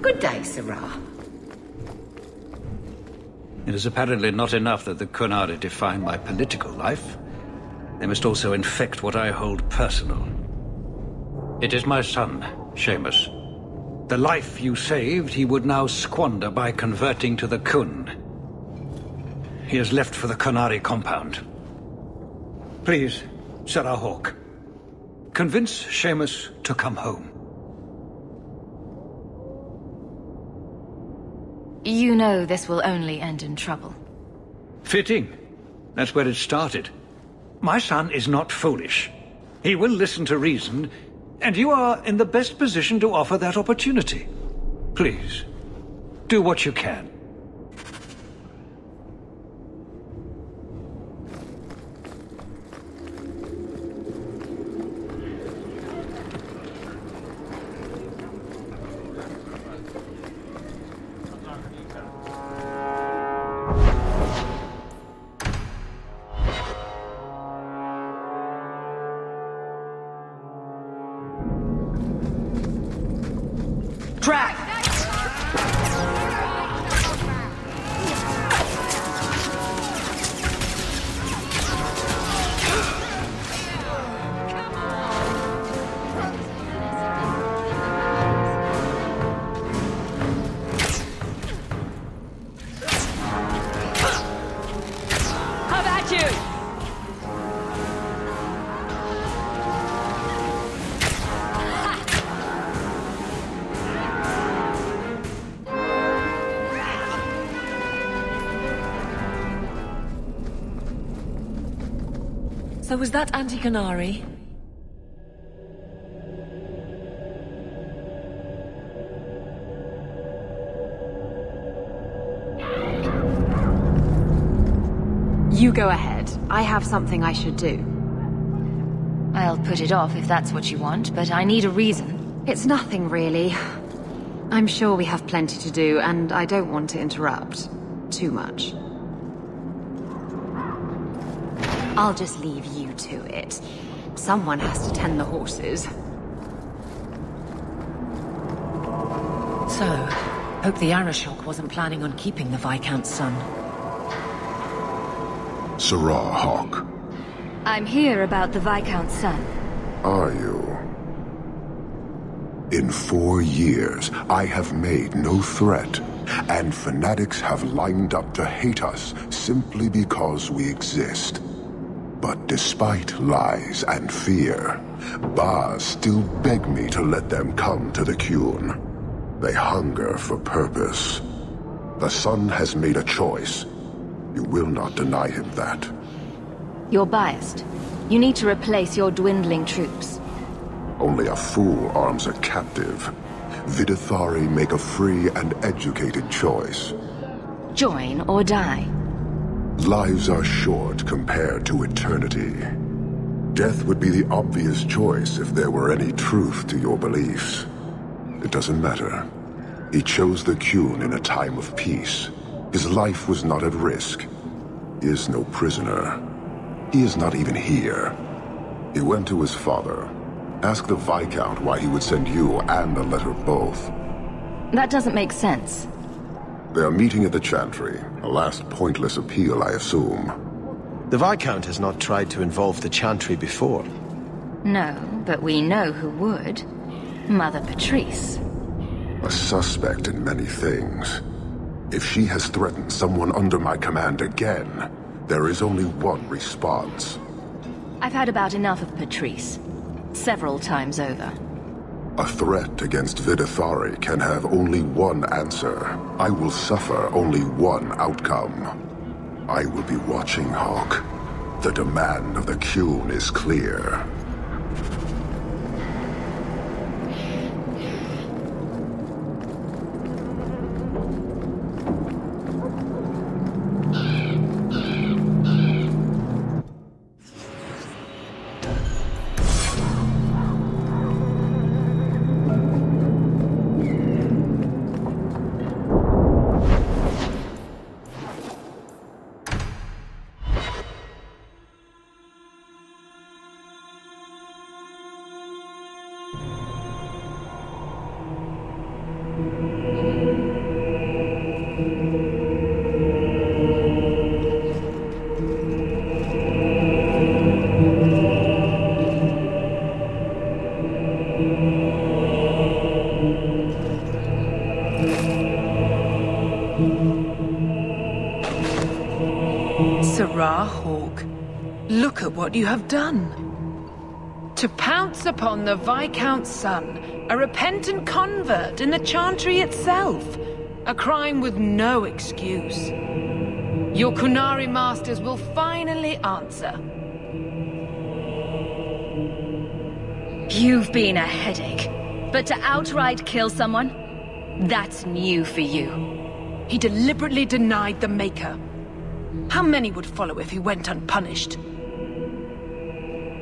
Good day, Sirrah. It is apparently not enough that the Qunari define my political life. They must also infect what I hold personal. It is my son, Seamus. The life you saved, he would now squander by converting to the Qun. He has left for the Qunari compound. Please, Sirrah Hawk, convince Seamus to come home. You know this will only end in trouble. Fitting. That's where it started. My son is not foolish. He will listen to reason, and you are in the best position to offer that opportunity. Please, do what you can. Track! How about you? So was that anti-Qunari? You go ahead. I have something I should do. I'll put it off if that's what you want, but I need a reason. It's nothing, really. I'm sure we have plenty to do, and I don't want to interrupt too much. I'll just leave you to it. Someone has to tend the horses. So, hope the Arashok wasn't planning on keeping the Viscount's son. Sirrah Hawk. I'm here about the Viscount's son. Are you? In 4 years, I have made no threat, and fanatics have lined up to hate us simply because we exist. But despite lies and fear, Baz still beg me to let them come to the Qun. They hunger for purpose. The son has made a choice. You will not deny him that. You're biased. You need to replace your dwindling troops. Only a fool arms a captive. Vidithari make a free and educated choice. Join or die. Lives are short compared to eternity. Death would be the obvious choice if there were any truth to your beliefs. It doesn't matter. He chose the Qun in a time of peace. His life was not at risk. He is no prisoner. He is not even here. He went to his father. Ask the Viscount why he would send you and the letter both. That doesn't make sense. They are meeting at the Chantry. A last pointless appeal, I assume. The Viscount has not tried to involve the Chantry before. No, but we know who would. Mother Patrice. A suspect in many things. If she has threatened someone under my command again, there is only one response. I've had about enough of Patrice. Several times over. A threat against Vidithari can have only one answer. I will suffer only one outcome. I will be watching, Hawk. The demand of the Qun is clear. Sarah Hawke, look at what you have done. To pounce upon the Viscount's son, a repentant convert in the Chantry itself, a crime with no excuse. Your Qunari masters will finally answer. You've been a headache, but to outright kill someone? That's new for you. He deliberately denied the Maker. How many would follow if he went unpunished?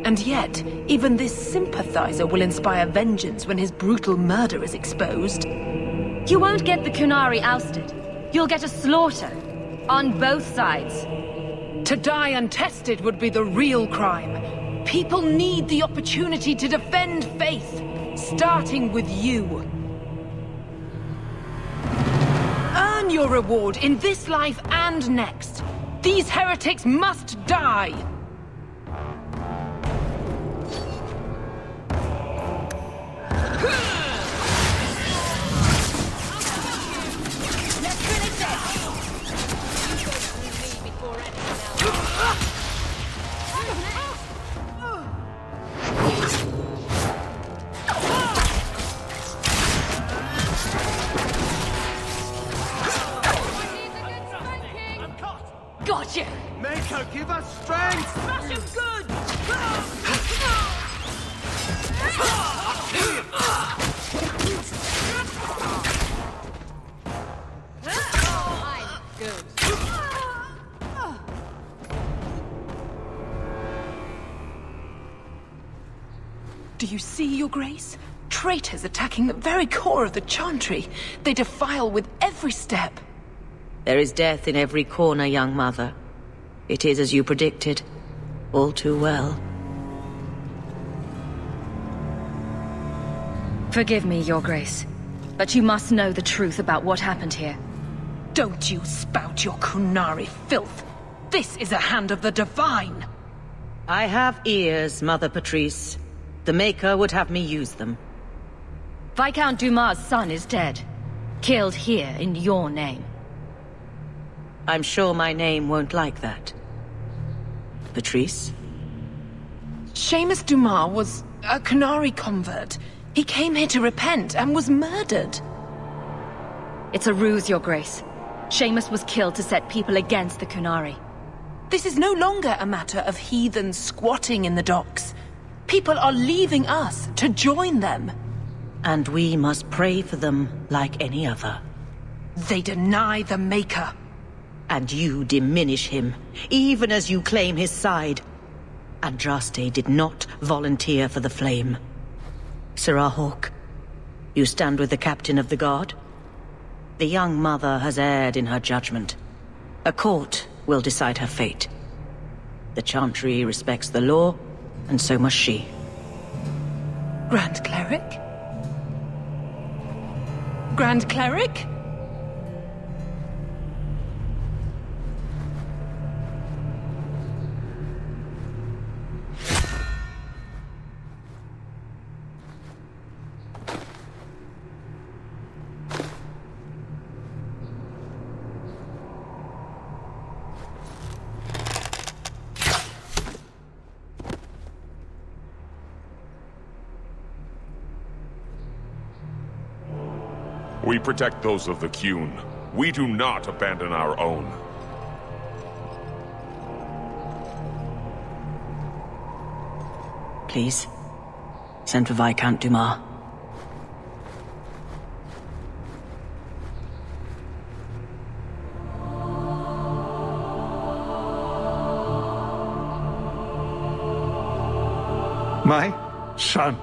And yet, even this sympathizer will inspire vengeance when his brutal murder is exposed. You won't get the Qunari ousted. You'll get a slaughter. On both sides. To die untested would be the real crime. People need the opportunity to defend faith, starting with you. Earn your reward in this life and next. These heretics must die! Gotcha! Maker, give us strength! Smash him good! I'm good. Do you see, Your Grace? Traitors attacking the very core of the Chantry. They defile with every step. There is death in every corner, young mother. It is as you predicted. All too well. Forgive me, Your Grace, but you must know the truth about what happened here. Don't you spout your Qunari filth. This is a hand of the Divine. I have ears, Mother Patrice. The Maker would have me use them. Viscount Dumas' son is dead. Killed here in your name. I'm sure my name won't like that. Patrice? Seamus Dumas was a Qunari convert. He came here to repent and was murdered. It's a ruse, Your Grace. Seamus was killed to set people against the Qunari. This is no longer a matter of heathens squatting in the docks. People are leaving us to join them. And we must pray for them like any other. They deny the Maker. And you diminish him, even as you claim his side. Andraste did not volunteer for the flame. Sarah Hawke, you stand with the captain of the guard? The young mother has erred in her judgment. A court will decide her fate. The Chantry respects the law, and so must she. Grand Cleric? Grand Cleric? We protect those of the Qun. We do not abandon our own. Please, send for Viscount Dumas. My son.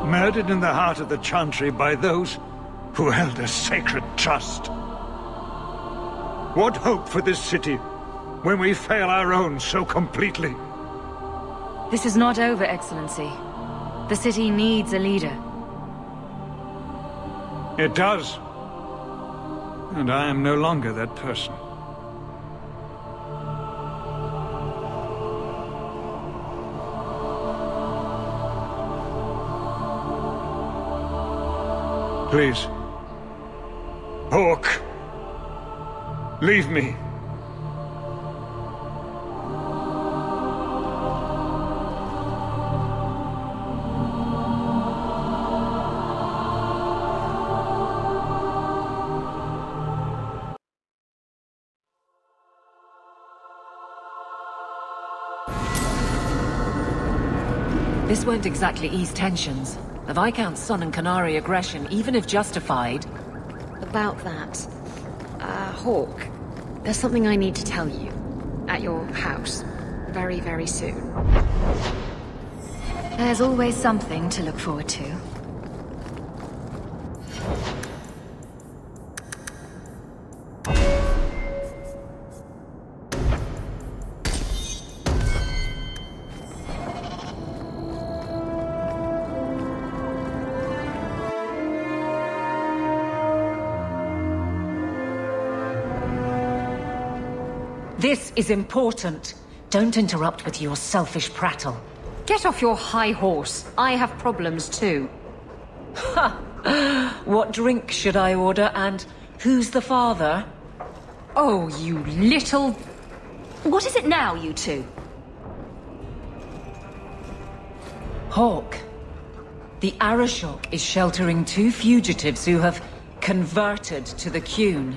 Murdered in the heart of the Chantry by those who held a sacred trust. What hope for this city when we fail our own so completely? This is not over, Excellency. The city needs a leader. It does. And I am no longer that person. Please. Hawk. Leave me. This won't exactly ease tensions. The Viscount's son and Qunari aggression, even if justified... About that... Hawk, there's something I need to tell you. At your house. Very, very soon. There's always something to look forward to. This is important. Don't interrupt with your selfish prattle. Get off your high horse. I have problems too. Ha! What drink should I order, and who's the father? Oh, you little... What is it now, you two? Hawk. The Arashok is sheltering two fugitives who have converted to the Qun.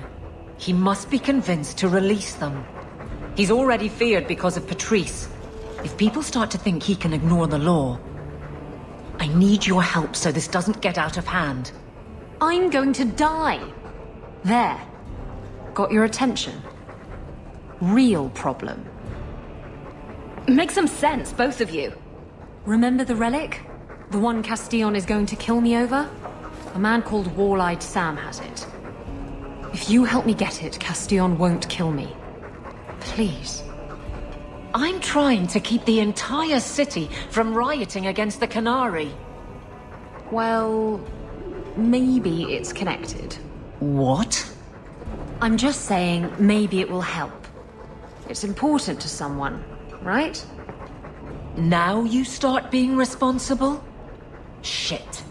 He must be convinced to release them. He's already feared because of Patrice. If people start to think he can ignore the law... I need your help so this doesn't get out of hand. I'm going to die. There. Got your attention? Real problem. Make some sense, both of you. Remember the relic? The one Castillon is going to kill me over? A man called Wall-Eyed Sam has it. If you help me get it, Castillon won't kill me. Please. I'm trying to keep the entire city from rioting against the Qunari. Well, maybe it's connected. What? I'm just saying maybe it will help. It's important to someone, right? Now you start being responsible? Shit.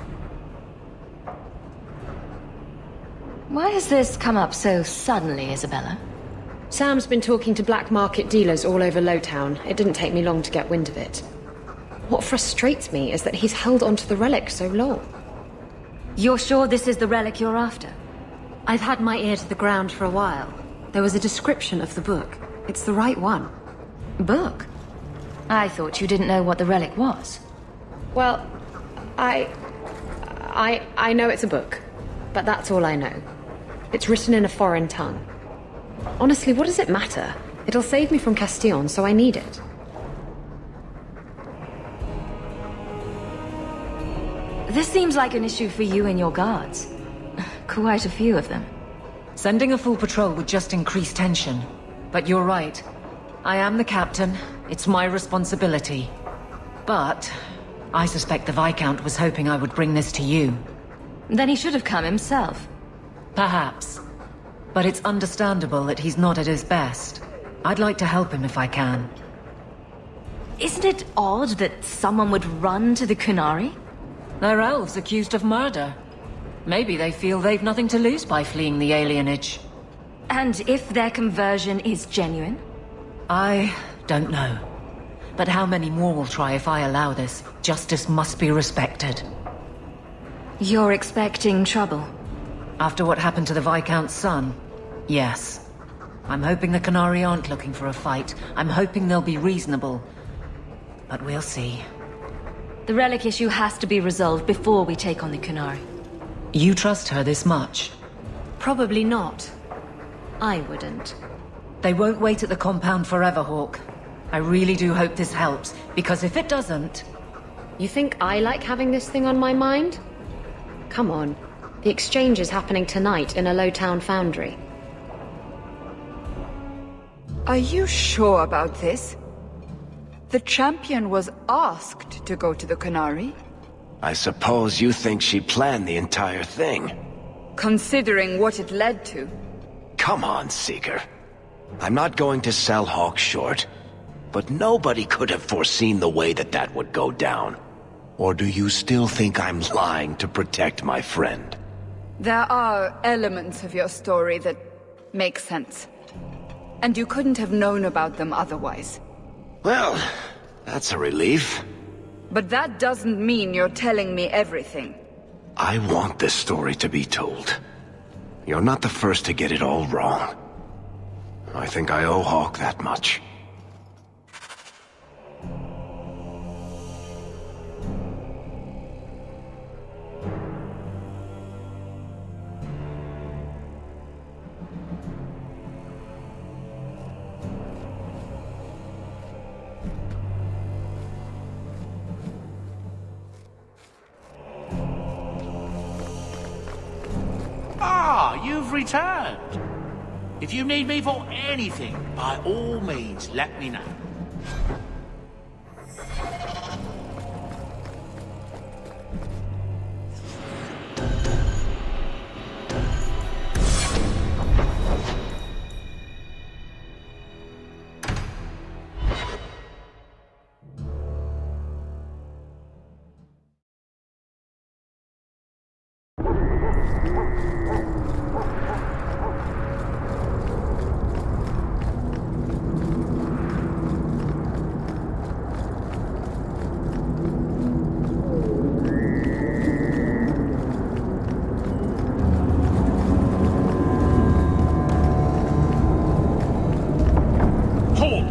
Why has this come up so suddenly, Isabella? Sam's been talking to black market dealers all over Lowtown. It didn't take me long to get wind of it. What frustrates me is that he's held onto the relic so long. You're sure this is the relic you're after? I've had my ear to the ground for a while. There was a description of the book. It's the right one. Book? I thought you didn't know what the relic was. Well, I know it's a book, but that's all I know. It's written in a foreign tongue. Honestly, what does it matter? It'll save me from Castillon, so I need it. This seems like an issue for you and your guards. Quite a few of them. Sending a full patrol would just increase tension. But you're right. I am the captain. It's my responsibility. But I suspect the Viscount was hoping I would bring this to you. Then he should have come himself. Perhaps. But it's understandable that he's not at his best. I'd like to help him if I can. Isn't it odd that someone would run to the Qunari? They're elves accused of murder. Maybe they feel they've nothing to lose by fleeing the alienage. And if their conversion is genuine? I don't know. But how many more will try if I allow this? Justice must be respected. You're expecting trouble? After what happened to the Viscount's son, yes. I'm hoping the Qunari aren't looking for a fight. I'm hoping they'll be reasonable. But we'll see. The relic issue has to be resolved before we take on the Qunari. You trust her this much? Probably not. I wouldn't. They won't wait at the compound forever, Hawk. I really do hope this helps, because if it doesn't... You think I like having this thing on my mind? Come on. The exchange is happening tonight in a low-town foundry. Are you sure about this? The champion was asked to go to the Qunari. I suppose you think she planned the entire thing. Considering what it led to. Come on, Seeker. I'm not going to sell Hawk short, but nobody could have foreseen the way that would go down. Or do you still think I'm lying to protect my friend? There are elements of your story that make sense. And you couldn't have known about them otherwise. Well, that's a relief. But that doesn't mean you're telling me everything. I want this story to be told. You're not the first to get it all wrong. I think I owe Hawk that much. Ah, you've returned. If you need me for anything, by all means, let me know.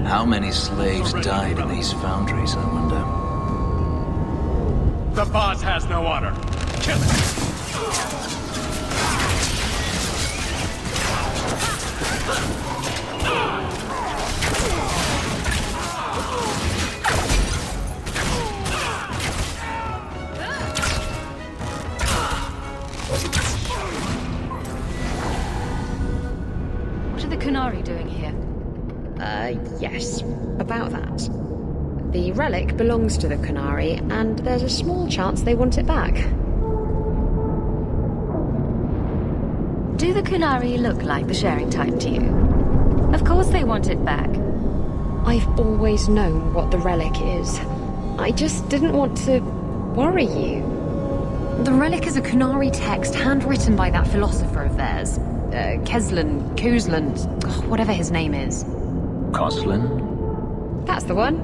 How many slaves died in these foundries, I wonder? The boss has no honor. Kill him! What are the Qunari doing here? Yes. About that. The relic belongs to the Qunari, and there's a small chance they want it back. Do the Qunari look like the sharing type to you? Of course they want it back. I've always known what the relic is. I just didn't want to worry you. The relic is a Qunari text handwritten by that philosopher of theirs. Kuzlan, whatever his name is. Koslin? That's the one.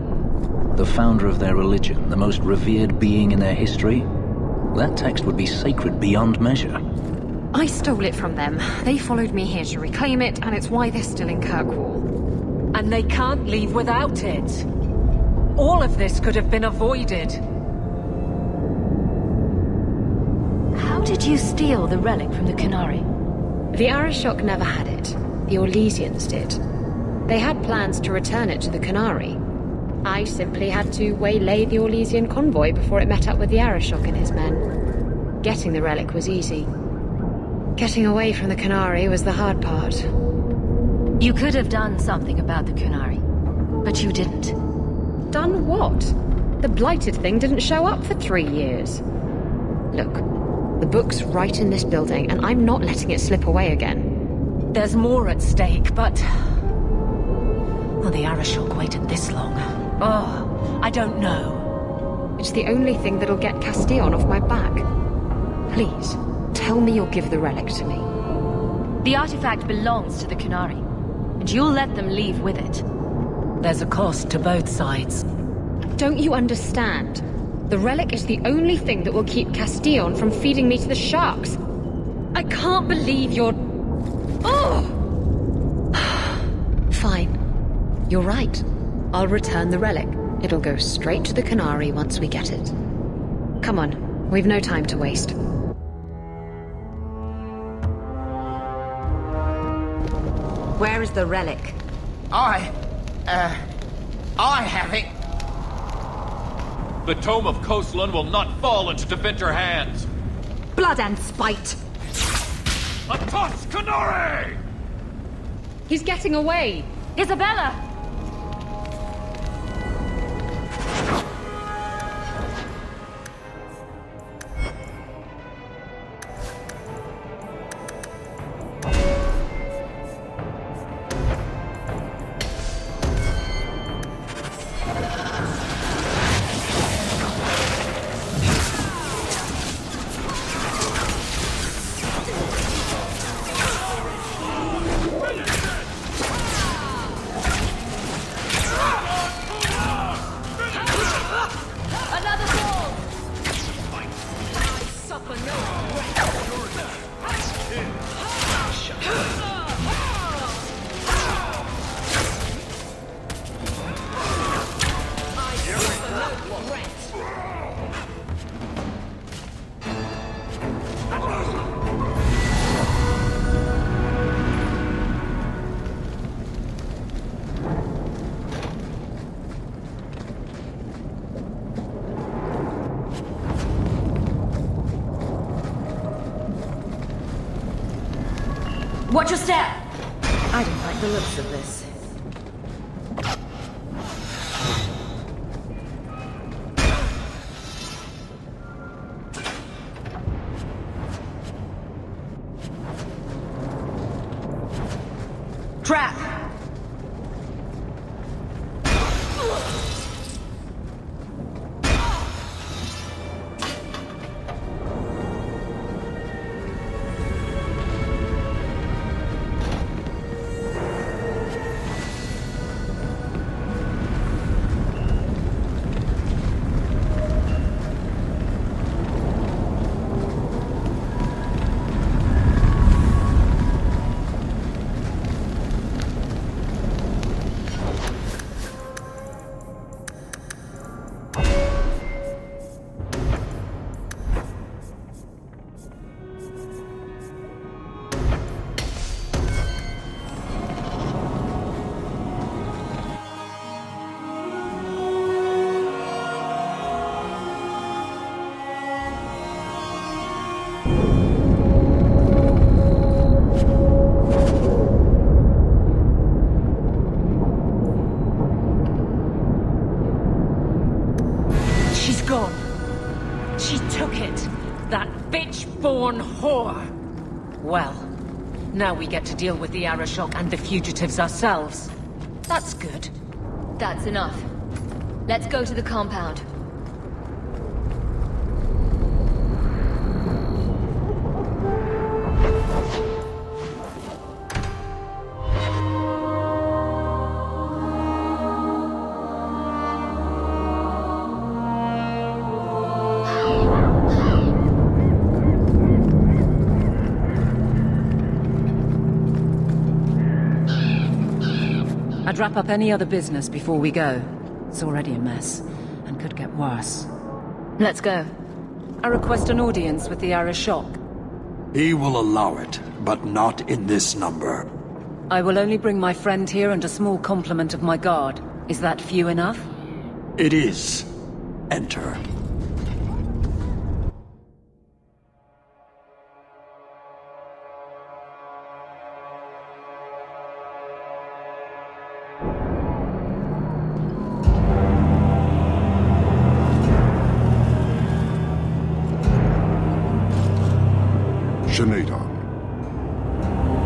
The founder of their religion, the most revered being in their history? That text would be sacred beyond measure. I stole it from them. They followed me here to reclaim it, and it's why they're still in Kirkwall. And they can't leave without it. All of this could have been avoided. How did you steal the relic from the Qunari? The Arishok never had it. The Orlesians did. They had plans to return it to the Qunari. I simply had to waylay the Orlesian convoy before it met up with the Arishok and his men. Getting the relic was easy. Getting away from the Qunari was the hard part. You could have done something about the Qunari, but you didn't. Done what? The blighted thing didn't show up for 3 years. Look, the book's right in this building, and I'm not letting it slip away again. There's more at stake, but... Well, the Arishok waited this long. Oh, I don't know. It's the only thing that'll get Castillon off my back. Please, tell me you'll give the relic to me. The artifact belongs to the Qunari, and you'll let them leave with it. There's a cost to both sides. Don't you understand? The relic is the only thing that will keep Castillon from feeding me to the sharks. I can't believe you're... Oh! Fine. You're right. I'll return the relic. It'll go straight to the Canary once we get it. Come on, we've no time to waste. Where is the relic? I have it. The Tome of Coastland will not fall into defender hands. Blood and spite. A toss, Canary! He's getting away! Isabella! Watch your step! I don't like the looks of this. Trap! Born whore. Well, now we get to deal with the Arashok and the fugitives ourselves. That's good. That's enough. Let's go to the compound. I'd wrap up any other business before we go. It's already a mess, and could get worse. Let's go. I request an audience with the Arashok. He will allow it, but not in this number. I will only bring my friend here and a small complement of my guard. Is that few enough? It is. Enter.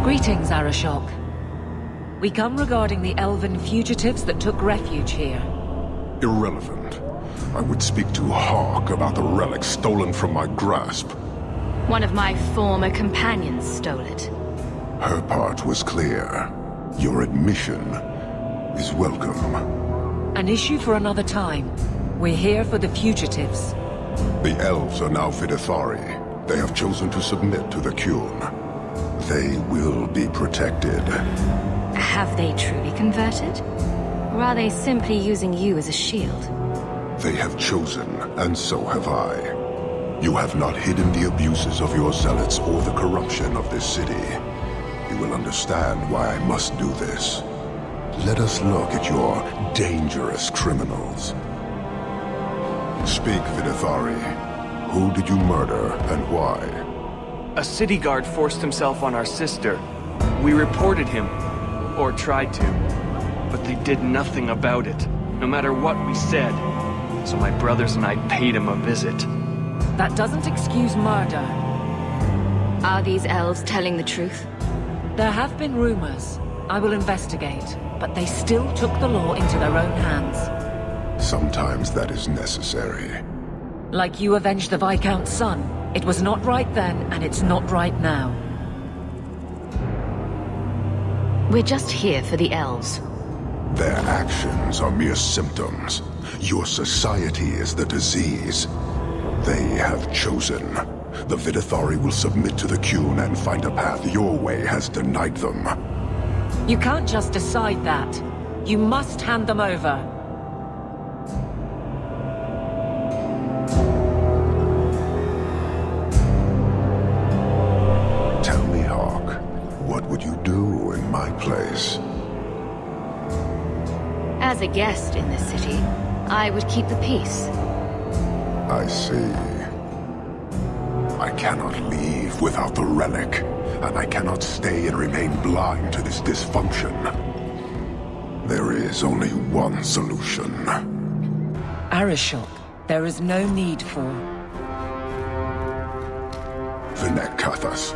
Greetings, Arashok. We come regarding the elven fugitives that took refuge here. Irrelevant. I would speak to Hawk about the relic stolen from my grasp. One of my former companions stole it. Her part was clear. Your admission is welcome. An issue for another time. We're here for the fugitives. The elves are now Vidithari. They have chosen to submit to the Qun. They will be protected. Have they truly converted? Or are they simply using you as a shield? They have chosen, and so have I. You have not hidden the abuses of your zealots or the corruption of this city. You will understand why I must do this. Let us look at your dangerous criminals. Speak, Vidithari. Who did you murder, and why? A city guard forced himself on our sister. We reported him, or tried to, but they did nothing about it, no matter what we said. So my brothers and I paid him a visit. That doesn't excuse murder. Are these elves telling the truth? There have been rumors. I will investigate, but they still took the law into their own hands. Sometimes that is necessary. Like you avenged the Viscount's son. It was not right then, and it's not right now. We're just here for the elves. Their actions are mere symptoms. Your society is the disease. They have chosen. The Vidithari will submit to the Qun and find a path your way has denied them. You can't just decide that. You must hand them over. Tell me, Hawk, what would you do in my place? As a guest in this city, I would keep the peace. I see. I cannot leave without the relic, and I cannot stay and remain blind to this dysfunction. There is only one solution. Arishok, there is no need for... Vinekathas.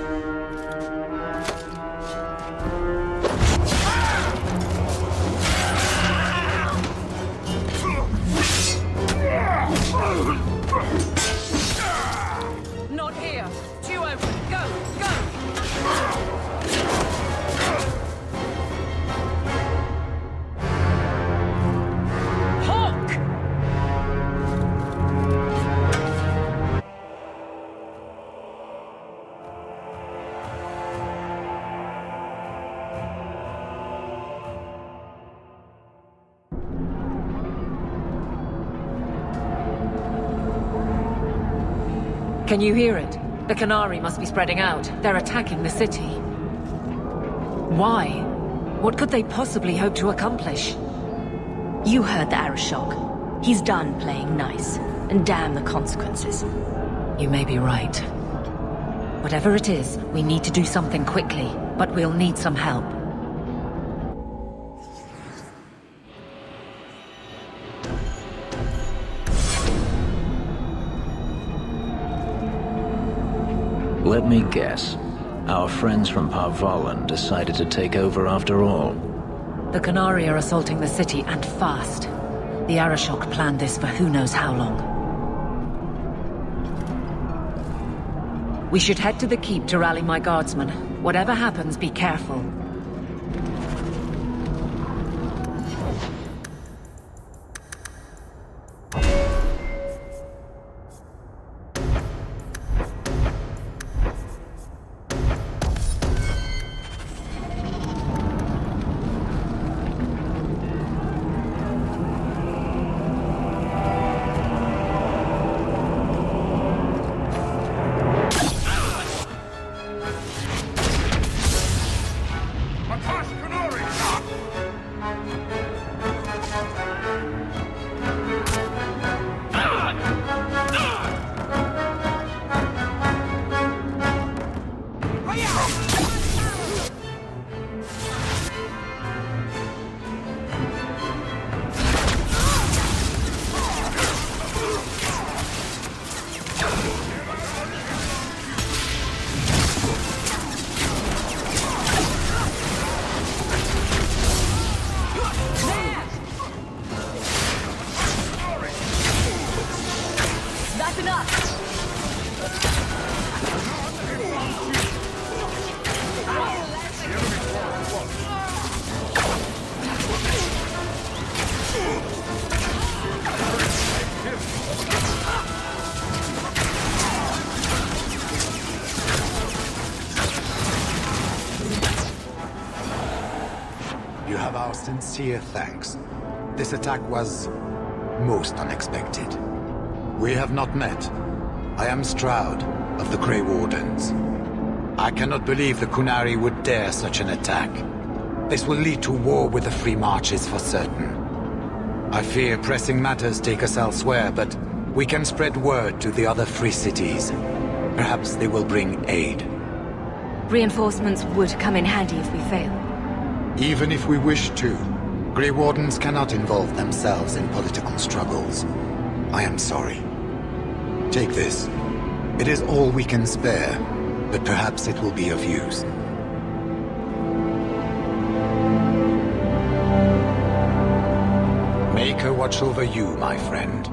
Not here! Two open! Go! Go! Hawk! Can you hear it? The Qunari must be spreading out. They're attacking the city. Why? What could they possibly hope to accomplish? You heard the Arishok. He's done playing nice, and damn the consequences. You may be right. Whatever it is, we need to do something quickly, but we'll need some help. Let me guess. Our friends from Parvalan decided to take over after all. The Qunari are assaulting the city, and fast. The Arishok planned this for who knows how long. We should head to the keep to rally my guardsmen. Whatever happens, be careful. have our sincere thanks. This attack was most unexpected. We have not met. I am Stroud of the Grey Wardens. I cannot believe the Qunari would dare such an attack. This will lead to war with the Free Marches for certain. I fear pressing matters take us elsewhere, but we can spread word to the other free cities. Perhaps they will bring aid. Reinforcements would come in handy if we fail. Even if we wish to, Grey Wardens cannot involve themselves in political struggles. I am sorry. Take this. It is all we can spare, but perhaps it will be of use. Make her watch over you, my friend.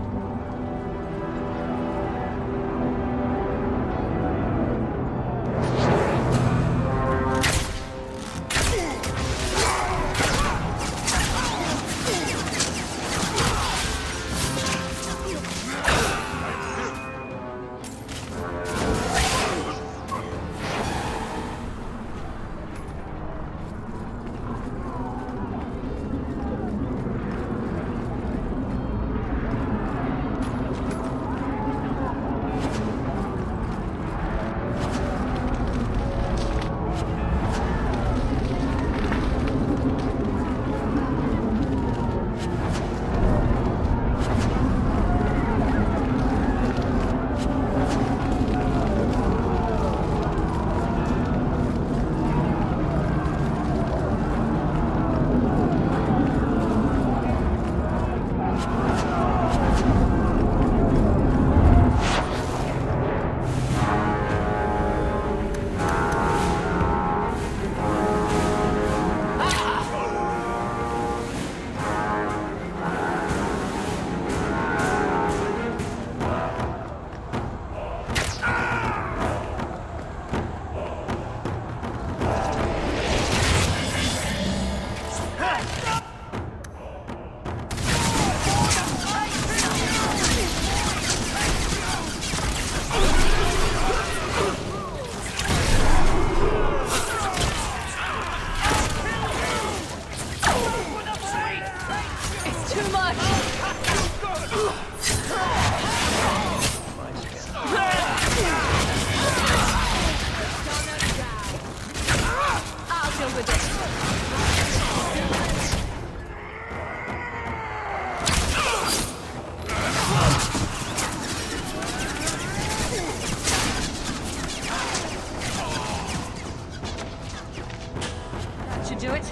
Do it.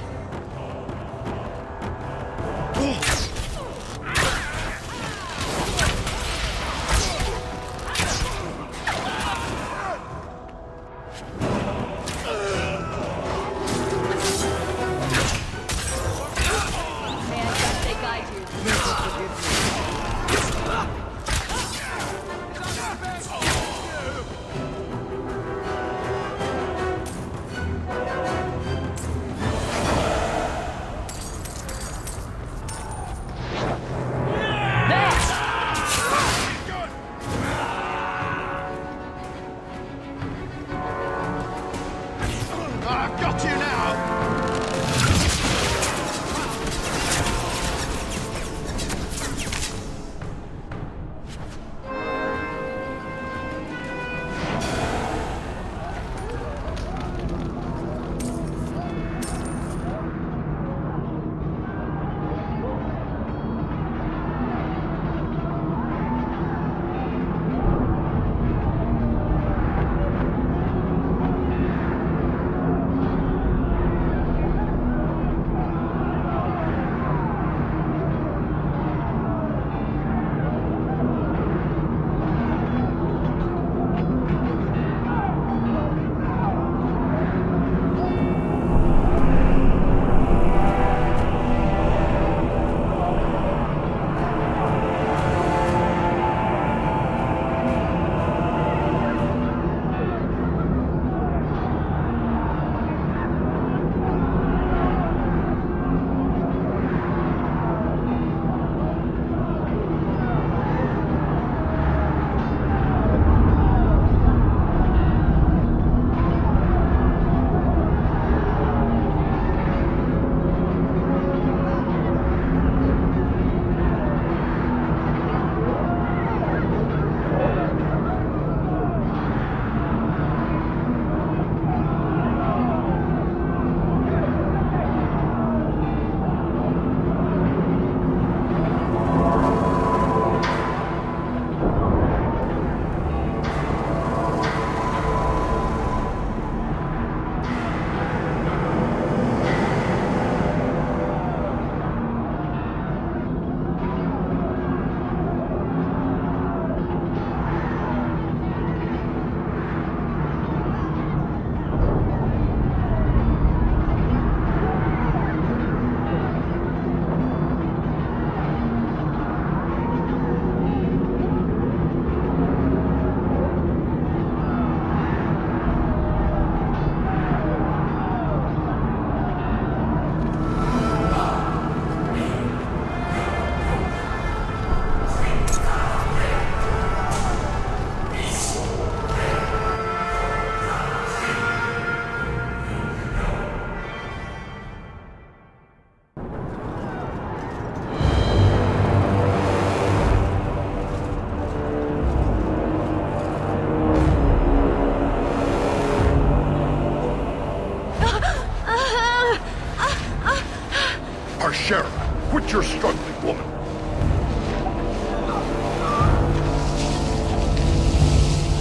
our sheriff. Quit your struggling, woman.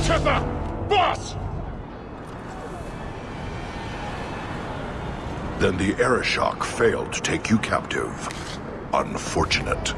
Tetha! Boss! Then the Arishok failed to take you captive. Unfortunate.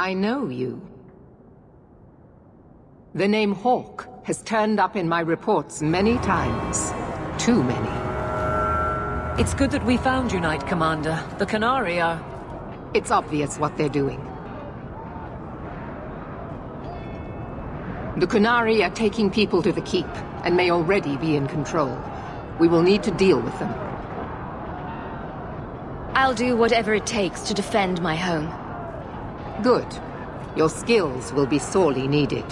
I know you. The name Hawk has turned up in my reports many times. Too many. It's good that we found you, Knight Commander. The Qunari are... It's obvious what they're doing. The Qunari are taking people to the Keep, and may already be in control. We will need to deal with them. I'll do whatever it takes to defend my home. Good. Your skills will be sorely needed.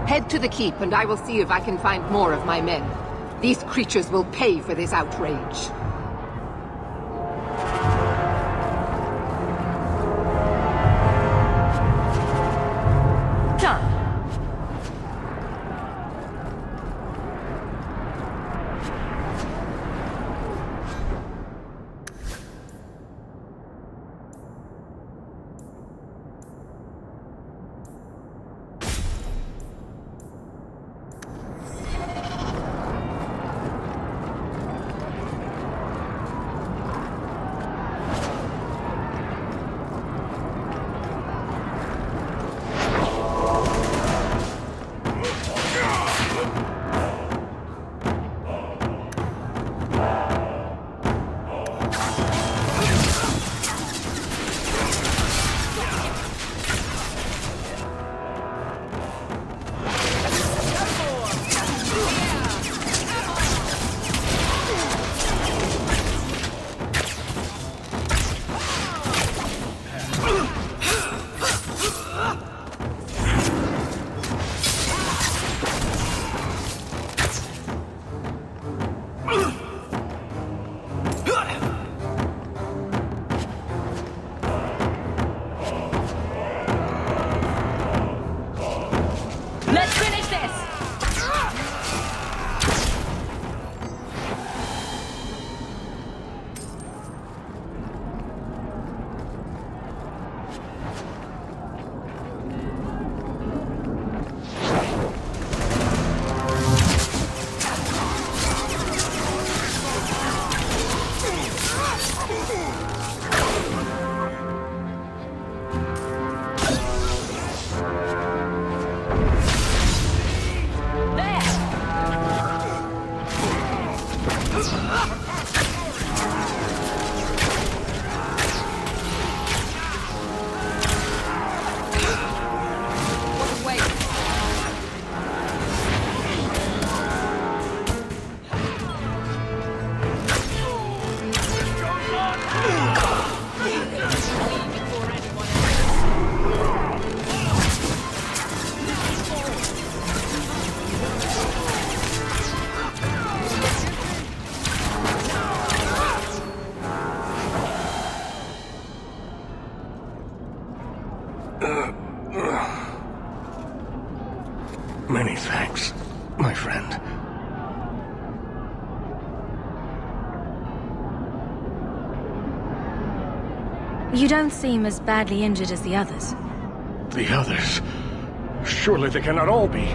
Head to the Keep, and I will see if I can find more of my men. These creatures will pay for this outrage. Done. You don't seem as badly injured as the others. The others? Surely they cannot all be.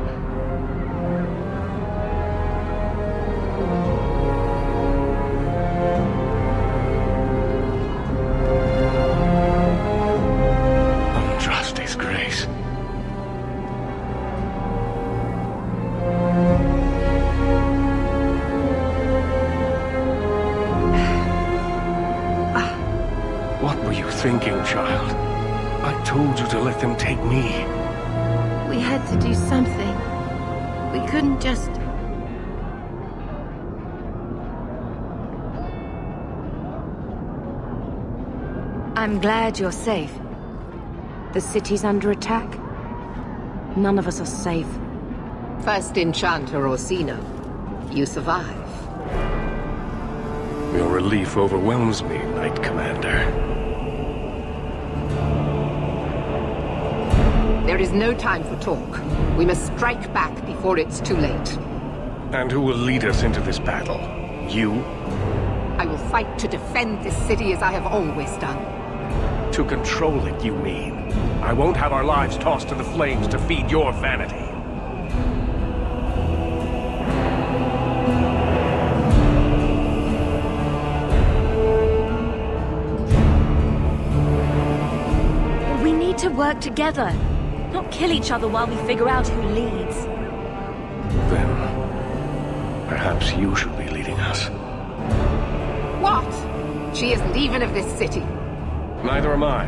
Andraste's grace. What were you thinking, child? I told you to let them take me. We had to do something. We couldn't just... I'm glad you're safe. The city's under attack. None of us are safe. First Enchanter Orsino. You survive. Your relief overwhelms me, Knight Commander. There is no time for talk. We must strike back before it's too late. And who will lead us into this battle? You? I will fight to defend this city as I have always done. To control it, you mean? I won't have our lives tossed to the flames to feed your vanity. We need to work together. Not kill each other while we figure out who leads. Then, perhaps you should be leading us. What? She isn't even of this city. Neither am I.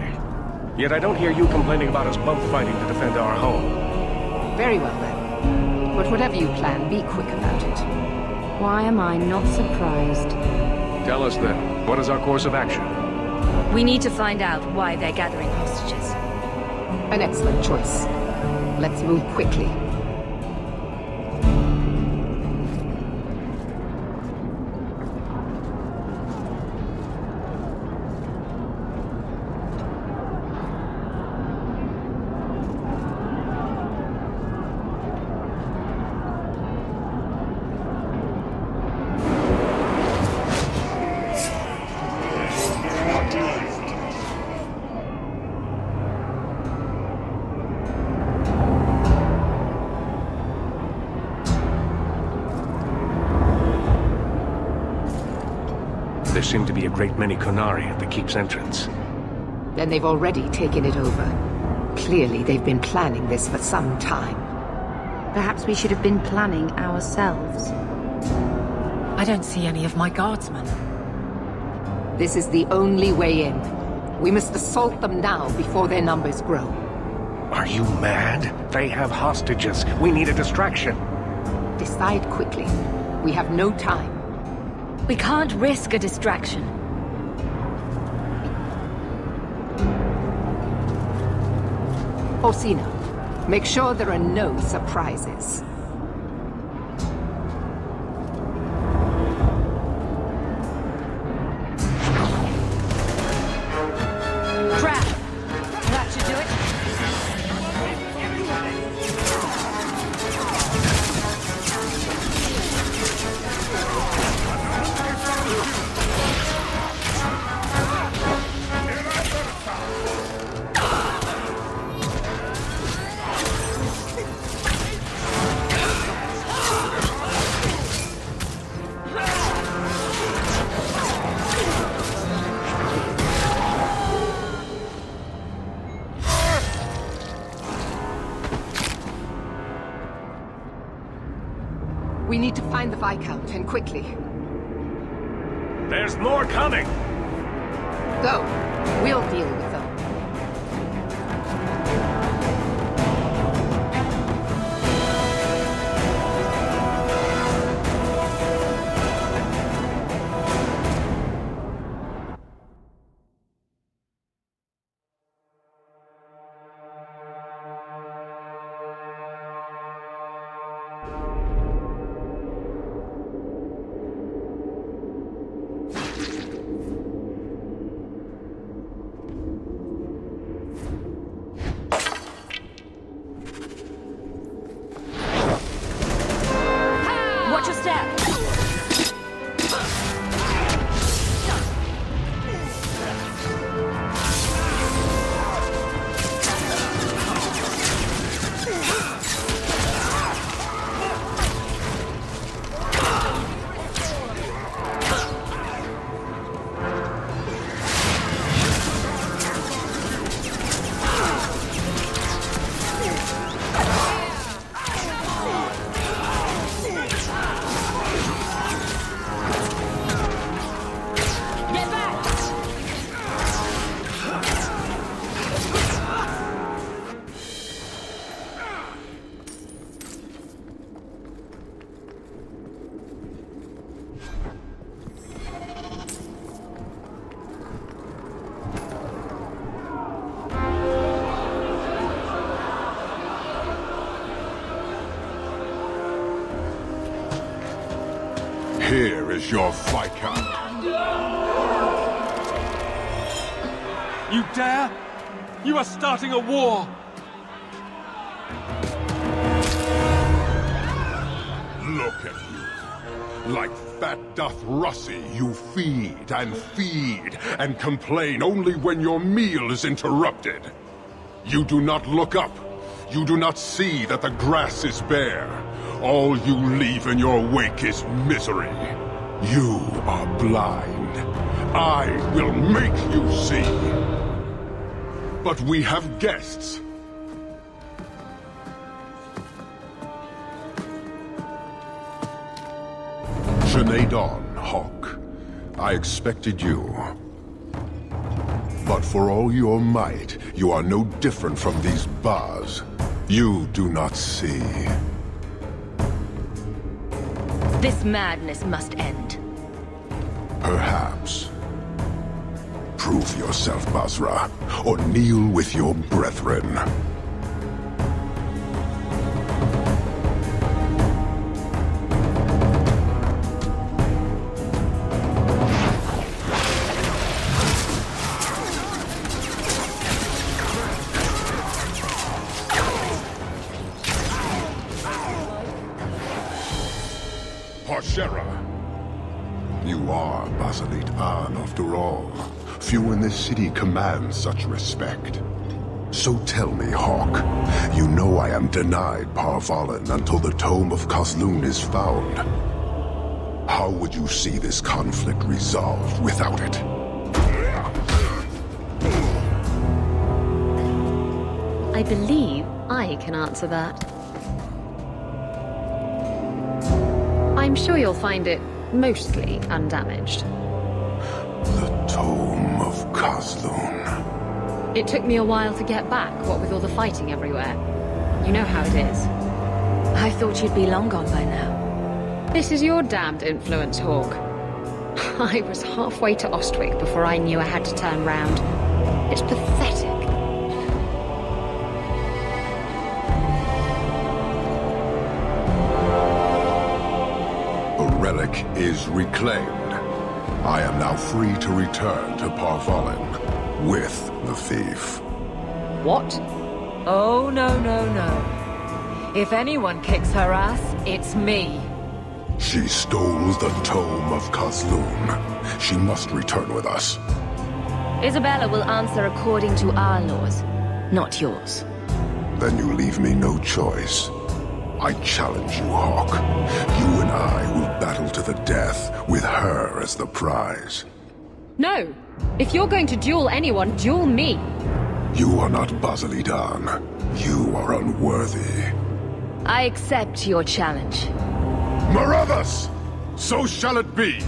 Yet I don't hear you complaining about us both fighting to defend our home. Very well then. But whatever you plan, be quick about it. Why am I not surprised? Tell us then, what is our course of action? We need to find out why they're gathering hostages. An excellent choice. Let's move quickly. There seem to be a great many Qunari at the keep's entrance. Then they've already taken it over. Clearly, they've been planning this for some time. Perhaps we should have been planning ourselves. I don't see any of my guardsmen. This is the only way in. We must assault them now before their numbers grow. Are you mad? They have hostages. We need a distraction. Decide quickly. We have no time. We can't risk a distraction. Orsino, make sure there are no surprises. Trap! That should do it. We need to find the Viscount, and quickly. There's more coming! Go. We'll deal with them. is your Viscount? You dare? You are starting a war! Look at you. Like fat doth Russie, you feed and complain only when your meal is interrupted. You do not look up. You do not see that the grass is bare. All you leave in your wake is misery. You are blind. I will make you see. But we have guests. Sinead Dawn, Hawk. I expected you. But for all your might, you are no different from these bars. You do not see. This madness must end. Perhaps. Prove yourself, Basra, or kneel with your brethren. You are Basalit An, after all. Few in this city command such respect. So tell me, Hawk, you know I am denied Parvalen until the Tome of Kazloon is found. How would you see this conflict resolved without it? I believe I can answer that. I'm sure you'll find it mostly undamaged. The Tome of Kazloon. It took me a while to get back, what with all the fighting everywhere. You know how it is. I thought you'd be long gone by now. This is your damned influence, Hawk. I was halfway to Ostwick before I knew I had to turn round. It's pathetic. The relic is reclaimed. I am now free to return to Parvalen with the thief. What? Oh, no. If anyone kicks her ass, it's me. She stole the Tome of Kazloon. She must return with us. Isabella will answer according to our laws, not yours. Then you leave me no choice. I challenge you, Hawk. You and I will battle to the death, with her as the prize. No! If you're going to duel anyone, duel me! You are not Basilidan. You are unworthy. I accept your challenge. Marathas! So shall it be!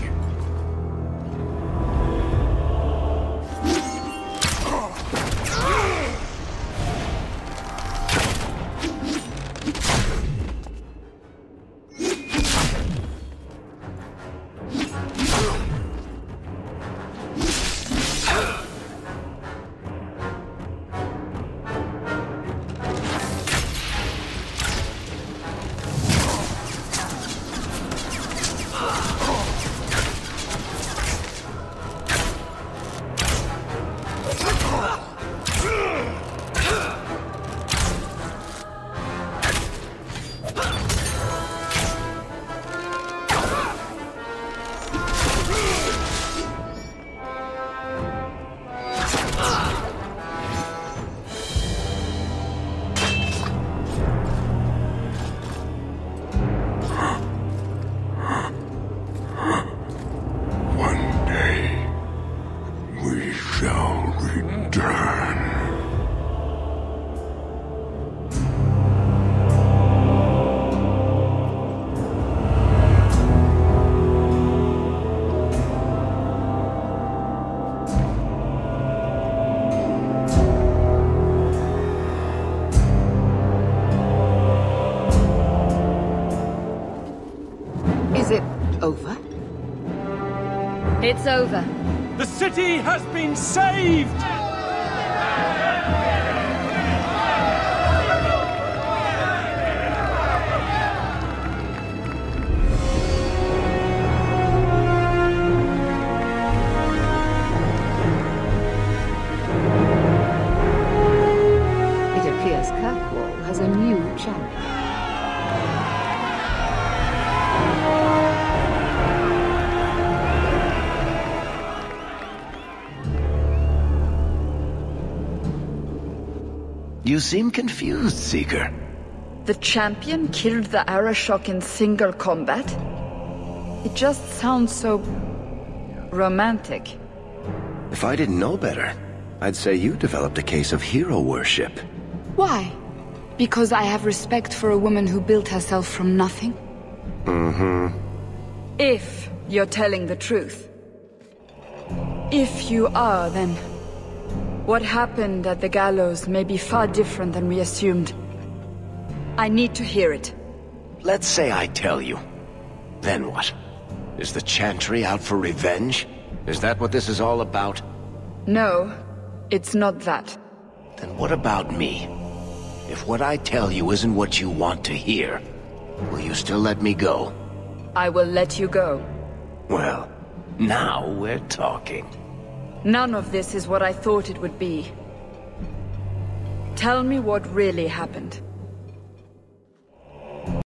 Over? It's over. The city has been saved! You seem confused, Seeker. The champion killed the Arashok in single combat? It just sounds so... romantic. If I didn't know better, I'd say you developed a case of hero worship. Why? Because I have respect for a woman who built herself from nothing? Mm-hmm. If you're telling the truth. If you are, then... what happened at the gallows may be far different than we assumed. I need to hear it. Let's say I tell you. Then what? Is the Chantry out for revenge? Is that what this is all about? No, it's not that. Then what about me? If what I tell you isn't what you want to hear, will you still let me go? I will let you go. Well, now we're talking. None of this is what I thought it would be. Tell me what really happened.